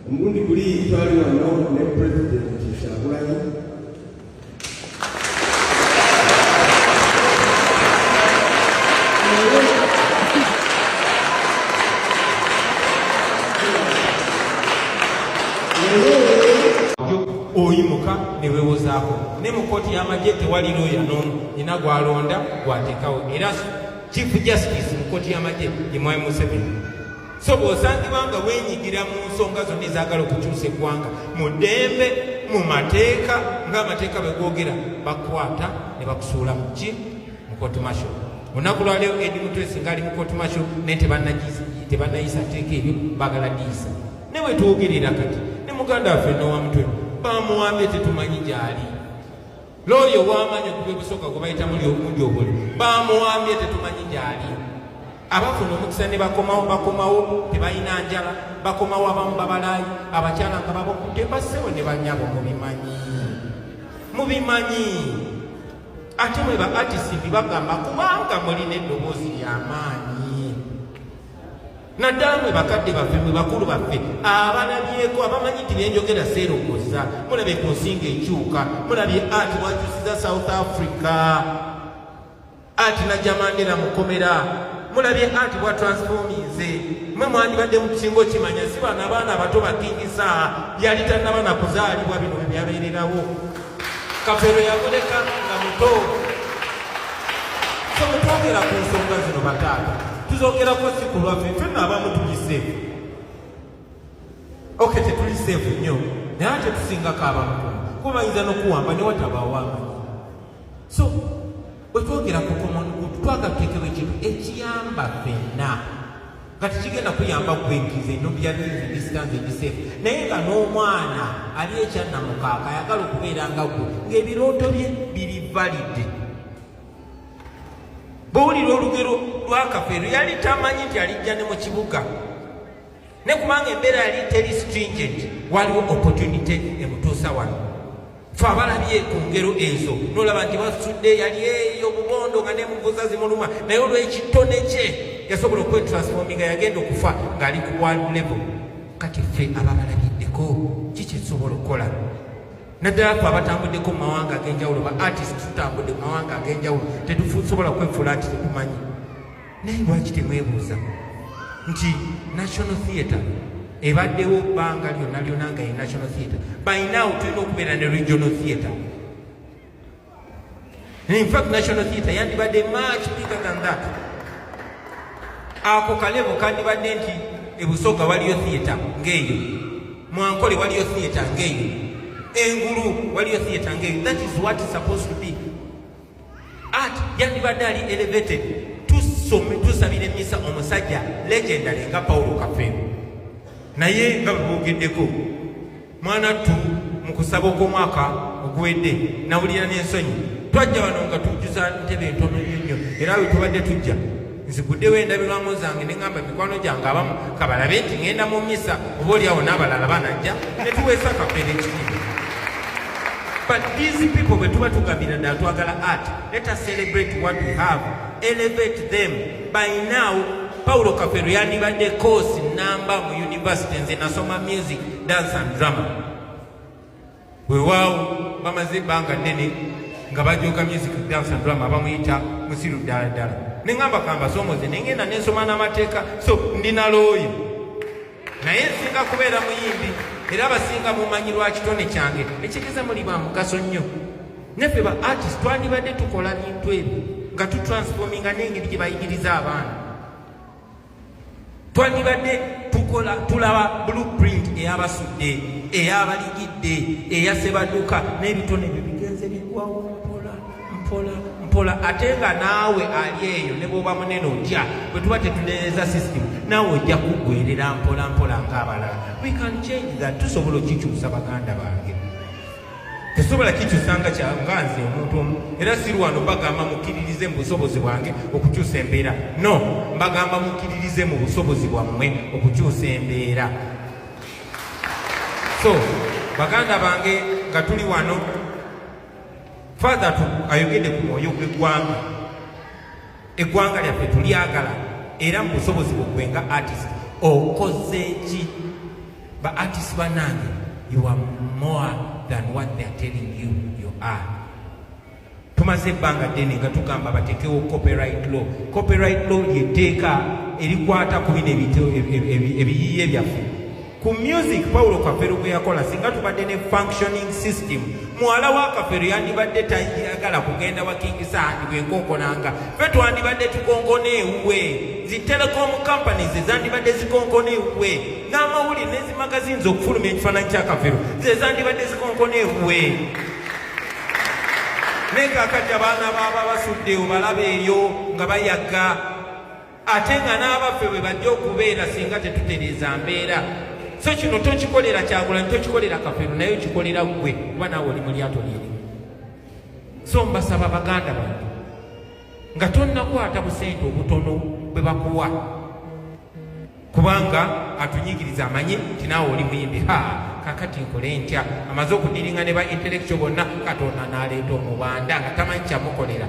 Omurundi guli twali wano ne President Kyagulanyi oyimuka ne weewozaako ne mu kkooti y'amagye tewali looya n'omu nina gwalonda gwateekawo era Chief Justice mu kkooti y'amagye ye Mwai Museveni. So bw'osangibwa nga weenyigira mu nsonga zonna ezaagala okukyusa eggwanga mu ddembe mu mateeka ng'amateeka bwe googera bakwata ne bakusuula mu ki mu kooti masho. Olunaku lwaleero Eddie Mutwesi ng'ali mu kooti masho naye tebannayisa teeka ebyo baagala diisa. Ne bwe twogerera kati ne muganda waffe Noamutwe bamuwambye tetumanyi gy'ali. Looyo w'amanyi okuba ebusooka gwe bayita mundi obuli bamuwambye tetumanyi gy'ali. Abafuna omukisa ne bakomawo tebalina njala, bakomawo abamu babalaayi, abakyala nga babakudde bassewo ne banyabo mubimanyi. Ate mwe ba artist bagamba kubanga mulina eddoboozi ly'amaanyi. Naddala mwe bakadde baffe mwe bakulu baffe abalabyeko abamanyi nti byenjogera seerokoza. Mulabye ku nsinga ekyuka, mulabye ati bwakyusiza South Africa, ati Najja Mandela mukomera, mulabye ati bwa transforminze. Mwe mwandibadde mu kisingo kimanya si bano abaana abato bakingisa byali tannaba na kuzaalibwa bino bwe byabeererawo. Kafeero yagoleka nga muto. So bwe twogera ku nsonga zino bataata tuzogerako si ku lwaffe ffenna abamu tuli seefu. Okay, tetuli seefu nnyo naye ate tusingako abamu kuba bayinza n'okuwamba ne watabaawo amanyi. So bwe twogera ku common good twagala tuteekewo ekintu ekiyamba ffenna nga tekigenda kuyamba kwenkiriza ennombya distance egiseefu naye nga n'omwana ali ekyannamukaaka ayagala okubeera nga gwe ng'ebirooto bye biri valide. Bw'owulira olugero lwa Kafeero yali tamanyi nti alijja ne mu kibuga ne kubanga embeera yali teri stringent, waliwo opportunity emutuusa wano. Ffe abalabye ku ngero ezo n'olaba nti basudde yali eyo bubondo nga n'emuvuza zimuluma naye olw'ekitone kye yasobola okwetransforminga yagenda okufa ng'ali ku world level. Kati ffe ababalabiddeko kiki tusobola okukola? Naddala ffe abatambuddeko mu mawanga ag'enjawulo ba artist tutambudde mu mawanga ag'enjawulo tetusobola kwefuula nti tetumanyi. Naye lwaki temwebuuza nti National Theatre ebaddewo bbanga lyonna nga ye National Theatre, by now tulina okubeera ne Regional Theatre. In fact National Theatre yandibadde much bigger than that. Ako kalevo kandibadde nti ebusoga waliyo theatre ng'eyo, Mwankole waliyo theatre ng'eyo, Engulu waliyo theatre ng'eyo. That is what is supposed to be. Art yandibadde ali elevated. Tusabire emisa omusajja legendary nga Paulo Kafeero. Naye nga bw'ogeddeko mwana tu mu kusaba okw'omwaka oguwedde nawulira n'ensonyi. Twajja wano nga tujjuza ntebe entono nnyo era bwe tubadde tujja nziguddewo endabirwamu zange ne ŋŋamba mikwano gyange abamu kabalabe nti ŋŋenda mu misa oba oliawo n'abalala banajja ne tuweesa Kafeero ekitiibwa. But these people bwe tuba tugambira ddala twagala art, let us celebrate what we have, elevate them. By now Paulo Kafeero yandibadde course namba mu university, nze nasoma music, dance and drama. Weewaawo bamaze ebbanga nnene nga bajooga music, dance and drama bamuyita musiru ddala ddala. Ne ŋŋamba kambasomoze ne ngenda ne nsoma n'amateeka, so ndina looya. Naye nsinga kubeera muyimbi era abasinga mumanyi lwa kitone kyange ekigeza muli ba mugaso nnyo. Naffe ba artist twandibadde tukola bintu ebyo nga tutransforminga n'engeri gye bayigiriza abaana. Twandibadde tukola tulaba blueprint ey'abasudde, ey'abaligidde, eya Sebadduka n'ebitone byo bigenze bigwawo mpola ate nga naawe ali eyo ne bw'oba munene otya bwe tuba tetuneeza system naawe ojja kuggwerera mpola ng'abalala. We can change that. Tusobola okikyusa baganda bange. Tesobola kikyusanga kyanga nze omuntu omu era sirwano bagamba mukkiririze mu busobozi bwange okukyusa embeera. No, mbagamba mukkiririze mu busobozi bwammwe okukyusa embeera. So baganda bange nga tuli wano Father ayogedde ku mwoyo gw'eggwanga. Eggwanga lyaffe tulyagala era mu busobozi bwe nga artist okoze ki Ba artists banange, you are more than what they are telling you you are. Tumaze banga deni nga tugamba batekewo copyright law. Copyright law yeteeka erikwata ku bino ebiyiye byaffe. Ku music Paulo Kafero gwe yakola singa tubadde ne functioning system, muwala wa Kafero yandibadde tayagala kugenda wa King Saad gwe nkonkonanga. Ffe twandibadde tukonkona ewuwe. Zi telecom companies zandibadde zikonkona ewuwe. N'amawulire n'ezi magazines okufulumya ekifaananyi kya Kafero ze zandibadde zikonkona ewuwe. Nekakati abaana baba basudde obalabe eyo nga bayaga ate nga n'abaffe bwe bajja okubeera singa tetutereeza mbeera. So kino tokikolera Kyagulanyi, tokikolera Kafero, naye okikolera ggwe kuba naawe oli mu lyato lyerimu. So mbasaba baganda bange nga tonnakwata busente obutono bwe bakuwa kubanga atunyigiriza amanye nti naawe oli muyimbi. Kakati nkole ntya? Amaze okudiringa ne ba intellectual bonna Katonda n'aleeta omubanda nga tamanyi kyamukolera.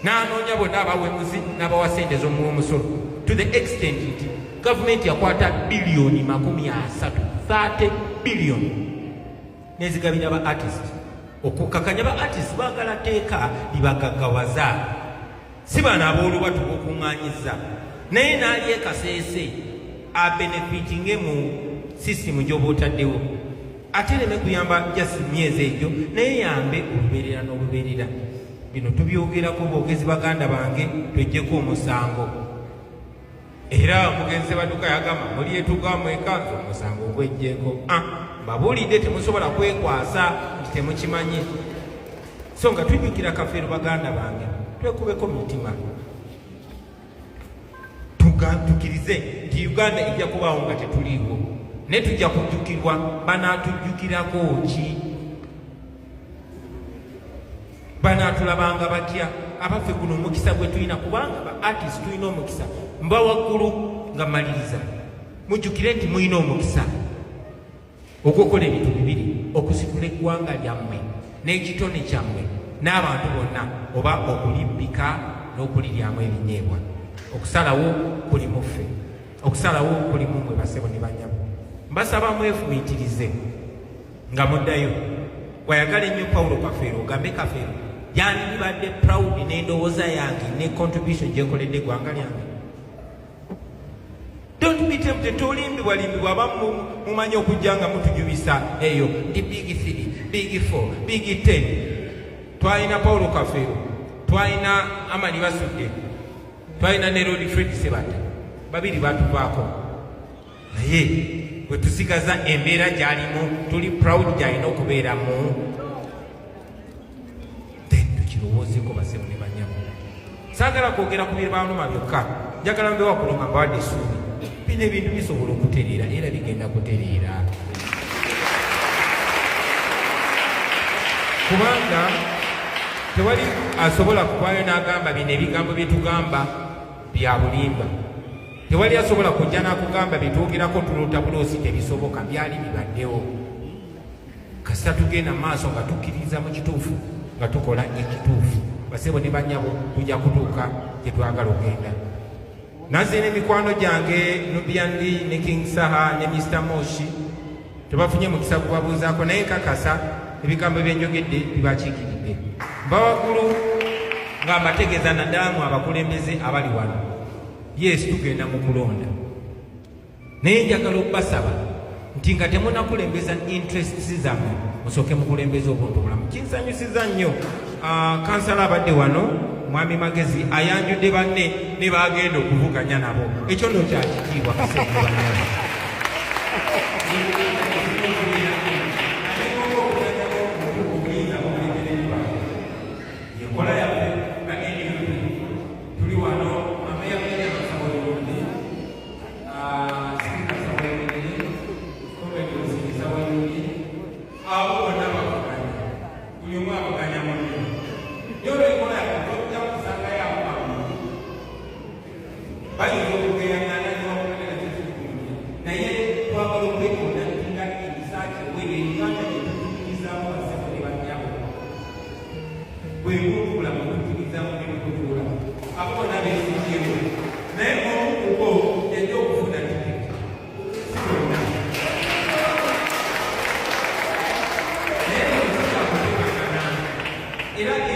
N'anoonya bonna abawemuzi n'abawa sente z'omuwa omusolo to the extent nti gavumenti yakwata bilioni 30 bilioni nezigabira ba artist. Okukakanya ba artist baagala teeka libagaggawaza, si bano aboolubatu b'okuŋŋaanyiza, naye n'ali ekaseese abenefitinge mu system gy'oba otaddewo. Ate leme kuyamba just myezi egyo naye yambe olubeerera n'olubeerera. Bino tubyogerako boogezi baganda bange, tweggyeko omusango. Era omugenzi Baduka yagamba muli etugamu ekanzu omusango gweggyeko. Babuulidde temusobola kwekwasa nti temukimanyi. So nga tujjukira Kafero baganda bange, twekubeko mitima. Tukirize nti Uganda ejja kubaawo nga tetuliiwo. Ne tujja kujjukirwa banaatujjukirako ki? Banaatulabanga batya? Abaffe guno omukisa gwe tulina kubanga ba artist tulina omukisa. Mba waggulu nga maliriza. Mujjukire nti mulina omukisa ogw'okola ebintu bibiri: okusitula eggwanga lyammwe n'ekitone kyammwe n'abantu bonna, oba okulibbika n'okuliryamu ebinyeebwa. Okusalawo kuli muffe, okusalawo kuli mumwe basebo ne banyabo. Mbasaba mwefumiitirize nga muddayo. Wayagala ennyo Paulo Kafero, ogambe Kafero yandibadde proud n'endowooza yange ne contribution gye nkoledde eggwanga lyange. Don't be tempted. Tolimbibwa abamu mumanyi okujja nga mutujubisa eyo ndi big 3, big 4, big 10. Twalina Paulo Kafero, twalina Amani Basudde, twalina ne Lord Fred Sebata, babiri batuvaako. Naye bwe tusigaza embeera gy'alimu, tuli proud gy'alina okubeeramu, then tukirowoozeeko basebo ne banyamu. Saagala kwogera ku bibaluma byokka, njagala mbewa kulonga mbawadde essuubi. Bino ebintu bisobola okutereera era bigenda kutereera. Kubanga tewali asobola kukwayo n'agamba bino ebigambo bye tugamba bya bulimba. Tewali asobola kujja n'akugamba bye twogerako tulota buloosi tebisoboka, byali bibaddewo. Kasita tugenda maaso nga tukkiriza mu kituufu, nga tukola ekituufu, basebo ne bannyabo tujja kutuuka gye twagala okgenda. Naze n'emikwano gyange Nubiandi ne King Saha ne Mr. Moshi tebafunye mukisa kubabuuzaako, naye nkakasa ebigambo byenjogedde bibakiikiridde. Mba waggulu nga mbategeeza naddala mu abakulembeze abali wano. Yes, tugenda mu kulonda, naye njagala okubasaba nti nga temunakulembeza interests zammwe, musooke mukulembeza obuntubulamu. Kinsanyusiza nnyo kansala abadde wano Mwami Magezi ayanjudde banne ne bagenda okuvuganya nabo. Ekyo nno kyakitiibwa kaseera banne. Yekola yaffe tuli wano ameya era